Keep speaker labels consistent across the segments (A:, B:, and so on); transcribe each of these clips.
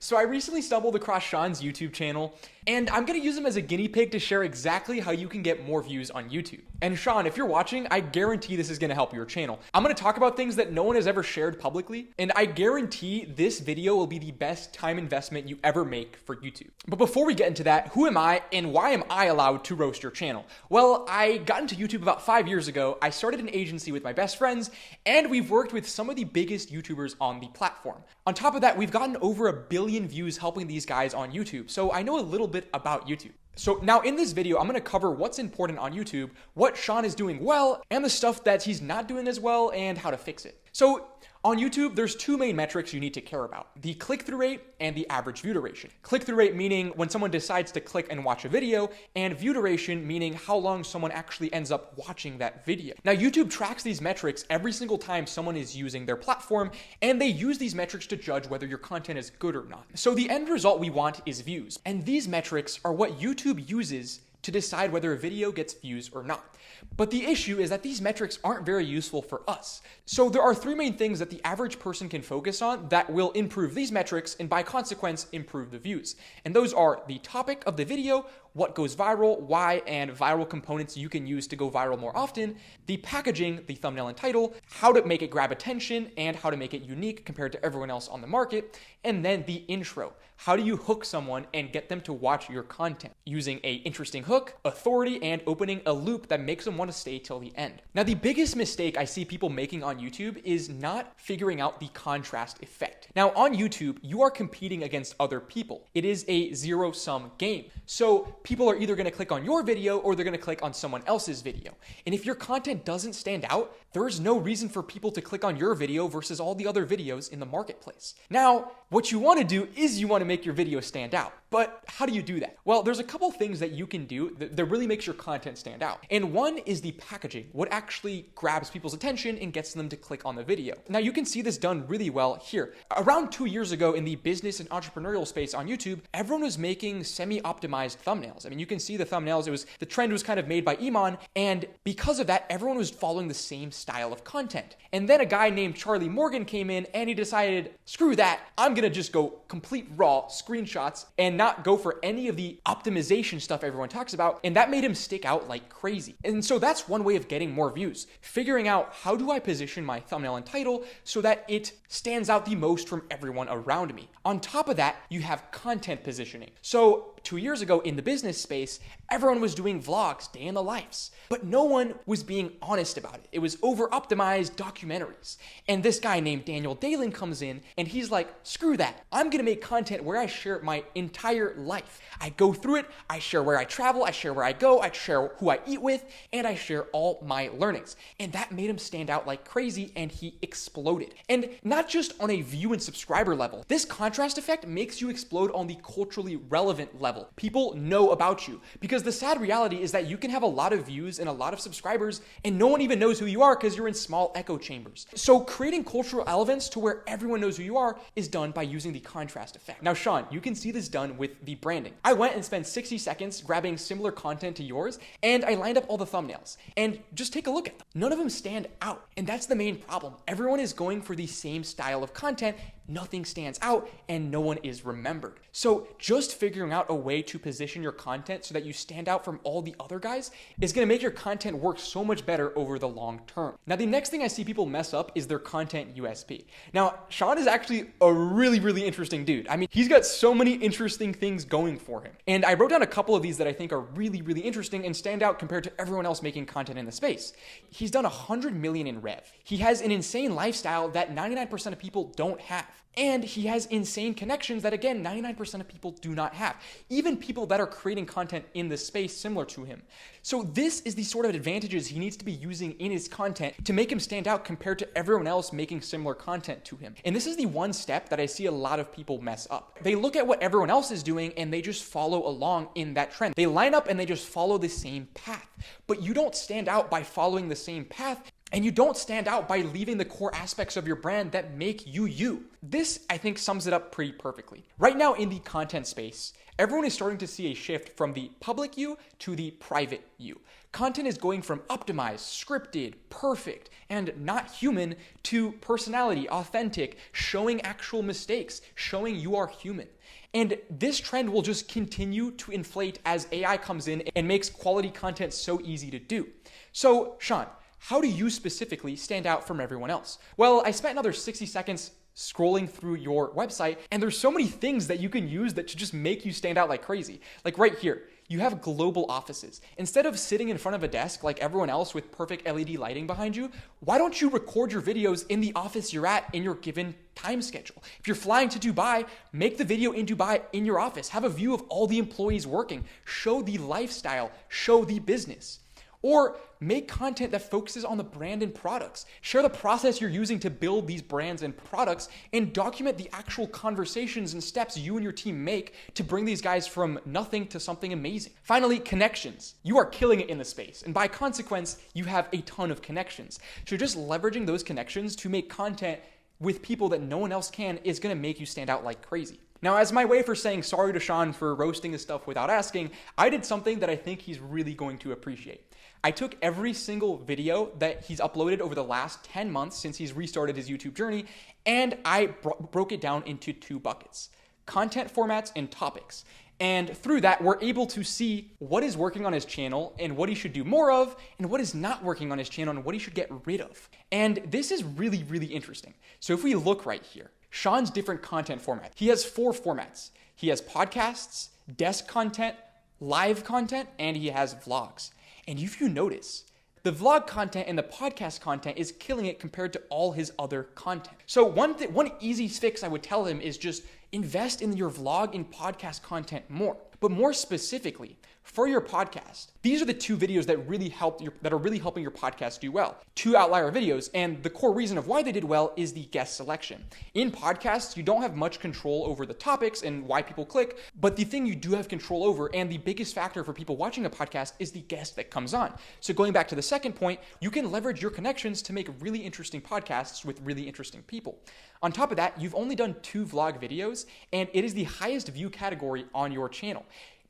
A: So I recently stumbled across Sean's YouTube channel, and I'm gonna use him as a guinea pig to share exactly how you can get more views on YouTube. And Sean, if you're watching, I guarantee this is gonna help your channel. I'm gonna talk about things that no one has ever shared publicly, and I guarantee this video will be the best time investment you ever make for YouTube. But before we get into that, who am I and why am I allowed to roast your channel? Well, I got into YouTube about 5 years ago. I started an agency with my best friends, and we've worked with some of the biggest YouTubers on the platform. On top of that, we've gotten over 1 billion views helping these guys on YouTube, so I know a little bit about YouTube. So now in this video, I'm gonna cover what's important on YouTube, what Sean is doing well, and the stuff that he's not doing as well, and how to fix it. So on YouTube, there's 2 main metrics you need to care about: the click-through rate and the average view duration. Click-through rate meaning when someone decides to click and watch a video, and view duration meaning how long someone actually ends up watching that video. Now, YouTube tracks these metrics every single time someone is using their platform, and they use these metrics to judge whether your content is good or not. So the end result we want is views, and these metrics are what YouTube uses to decide whether a video gets views or not. But the issue is that these metrics aren't very useful for us. So there are 3 main things that the average person can focus on that will improve these metrics and by consequence improve the views. And those are the topic of the video, what goes viral, why, and viral components you can use to go viral more often, the packaging, the thumbnail and title, how to make it grab attention, and how to make it unique compared to everyone else on the market, and then the intro. How do you hook someone and get them to watch your content? Using an interesting hook, authority, and opening a loop that makes them want to stay till the end. Now, the biggest mistake I see people making on YouTube is not figuring out the contrast effect. Now, on YouTube, you are competing against other people. It is a zero-sum game. So people are either going to click on your video or they're going to click on someone else's video. And if your content doesn't stand out, there's no reason for people to click on your video versus all the other videos in the marketplace. Now, what you want to do is you want to make your video stand out. But how do you do that? Well, there's a couple things that you can do that really makes your content stand out. And one is the packaging, what actually grabs people's attention and gets them to click on the video. Now, you can see this done really well here. Around 2 years ago in the business and entrepreneurial space on YouTube, everyone was making semi-optimized thumbnails. I mean, you can see the thumbnails. The trend was kind of made by Iman, and because of that, everyone was following the same style of content. And then a guy named Charlie Morgan came in and he decided, screw that, I'm gonna just go complete raw screenshots and not go for any of the optimization stuff everyone talks about, and that made him stick out like crazy. And so that's one way of getting more views, figuring out how do I position my thumbnail and title so that it stands out the most from everyone around me. On top of that, you have content positioning. So 2 years ago in the business space, everyone was doing vlogs, day in the lives, but no one was being honest about it. It was over-optimized documentaries. And this guy named Daniel Dalen comes in and he's like, screw that. I'm gonna make content where I share my entire life. I go through it, I share where I travel, I share where I go, I share who I eat with, and I share all my learnings. And that made him stand out like crazy and he exploded. And not just on a view and subscriber level. This contrast effect makes you explode on the culturally relevant level. People know about you, because the sad reality is that you can have a lot of views and a lot of subscribers and no one even knows who you are because you're in small echo chambers. So creating cultural relevance to where everyone knows who you are is done by using the contrast effect. Now, Sean, you can see this done with the branding. I went and spent 60 seconds grabbing similar content to yours and I lined up all the thumbnails, and just take a look at them. None of them stand out, and that's the main problem. Everyone is going for the same style of content, nothing stands out, and no one is remembered. So just figuring out a way to position your content so that you stand out from all the other guys is going to make your content work so much better over the long term. Now, the next thing I see people mess up is their content USP. Now, Sean is actually a really interesting dude. I mean, he's got so many interesting things going for him. And I wrote down a couple of these that I think are really interesting and stand out compared to everyone else making content in the space. He's done 100 million in rev. He has an insane lifestyle that 99% of people don't have. And he has insane connections that, again, 99% of people do not have. Even people that are creating content in this space similar to him. So this is the sort of advantages he needs to be using in his content to make him stand out compared to everyone else making similar content to him. And this is the one step that I see a lot of people mess up. They look at what everyone else is doing and they just follow along in that trend. They line up and they just follow the same path. But you don't stand out by following the same path. And you don't stand out by leaving the core aspects of your brand that make you you. This, I think, sums it up pretty perfectly. Right now in the content space, everyone is starting to see a shift from the public you to the private you. Content is going from optimized, scripted, perfect, and not human to personality, authentic, showing actual mistakes, showing you are human. And this trend will just continue to inflate as AI comes in and makes quality content so easy to do. So, Sean, how do you specifically stand out from everyone else? Well, I spent another 60 seconds scrolling through your website, and there's so many things that you can use that should just make you stand out like crazy. Like right here, you have global offices. Instead of sitting in front of a desk like everyone else with perfect LED lighting behind you, why don't you record your videos in the office you're at in your given time schedule? If you're flying to Dubai, make the video in Dubai in your office. Have a view of all the employees working. Show the lifestyle. Show the business. Or make content that focuses on the brand and products. Share the process you're using to build these brands and products, and document the actual conversations and steps you and your team make to bring these guys from nothing to something amazing. Finally, connections. You are killing it in the space, and by consequence, you have a ton of connections. So just leveraging those connections to make content with people that no one else can is gonna make you stand out like crazy. Now, as my way for saying sorry to Sean for roasting his stuff without asking, I did something that I think he's really going to appreciate. I took every single video that he's uploaded over the last 10 months since he's restarted his YouTube journey, and I broke it down into 2 buckets: content formats and topics. And through that, we're able to see what is working on his channel and what he should do more of, and what is not working on his channel and what he should get rid of. And this is really, really interesting. So if we look right here, Sean's different content formats. He has 4 formats. He has podcasts, desk content, live content, and he has vlogs. And if you notice, the vlog content and the podcast content is killing it compared to all his other content. So one easy fix I would tell him is just invest in your vlog and podcast content more. But more specifically, for your podcast, these are the 2 videos that are really helping your podcast do well. 2 outlier videos, and the core reason of why they did well is the guest selection. In podcasts, you don't have much control over the topics and why people click, but the thing you do have control over, and the biggest factor for people watching a podcast, is the guest that comes on. So going back to the second point, you can leverage your connections to make really interesting podcasts with really interesting people. On top of that, you've only done 2 vlog videos, and it is the highest view category on your channel.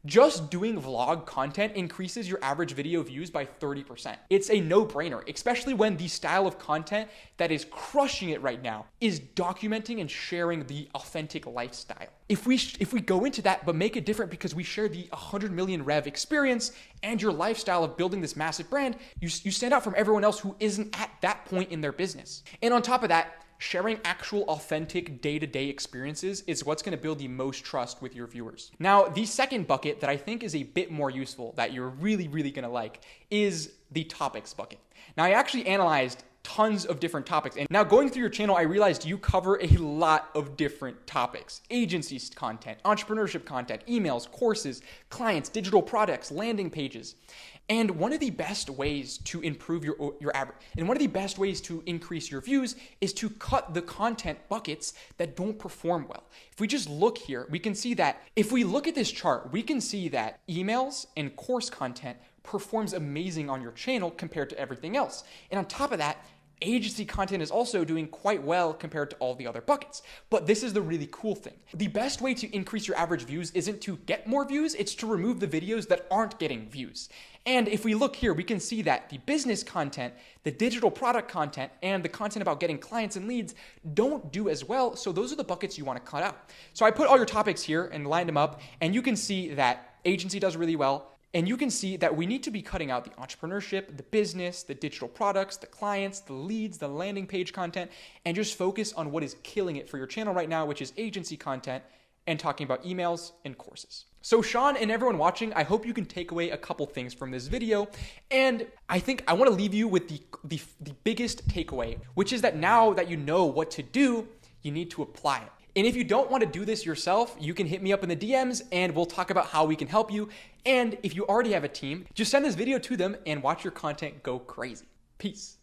A: Just doing vlog content increases your average video views by 30%. It's a no-brainer, especially when the style of content that is crushing it right now is documenting and sharing the authentic lifestyle. If we go into that, but make it different because we share the 100 million rev experience and your lifestyle of building this massive brand, you stand out from everyone else who isn't at that point in their business. And on top of that, sharing actual authentic day-to-day experiences is what's going to build the most trust with your viewers. Now, the second bucket that I think is a bit more useful that you're really, really going to like is the topics bucket. Now, I actually analyzed tons of different topics, and now going through your channel, I realized you cover a lot of different topics: agency content, entrepreneurship content, emails, courses, clients, digital products, landing pages. And one of the best ways to improve your average, and one of the best ways to increase your views, is to cut the content buckets that don't perform well. If we just look here, we can see that if we look at this chart, we can see that emails and course content performs amazing on your channel compared to everything else. And on top of that, agency content is also doing quite well compared to all the other buckets. But this is the really cool thing. The best way to increase your average views isn't to get more views, it's to remove the videos that aren't getting views. And if we look here, we can see that the business content, the digital product content, and the content about getting clients and leads don't do as well. So those are the buckets you want to cut out. So I put all your topics here and lined them up, and you can see that agency does really well. And you can see that we need to be cutting out the entrepreneurship, the business, the digital products, the clients, the leads, the landing page content, and just focus on what is killing it for your channel right now, which is agency content and talking about emails and courses. So Sean and everyone watching, I hope you can take away a couple things from this video. And I think I want to leave you with the biggest takeaway, which is that now that you know what to do, you need to apply it. And if you don't want to do this yourself, you can hit me up in the DMs and we'll talk about how we can help you. And if you already have a team, just send this video to them and watch your content go crazy. Peace.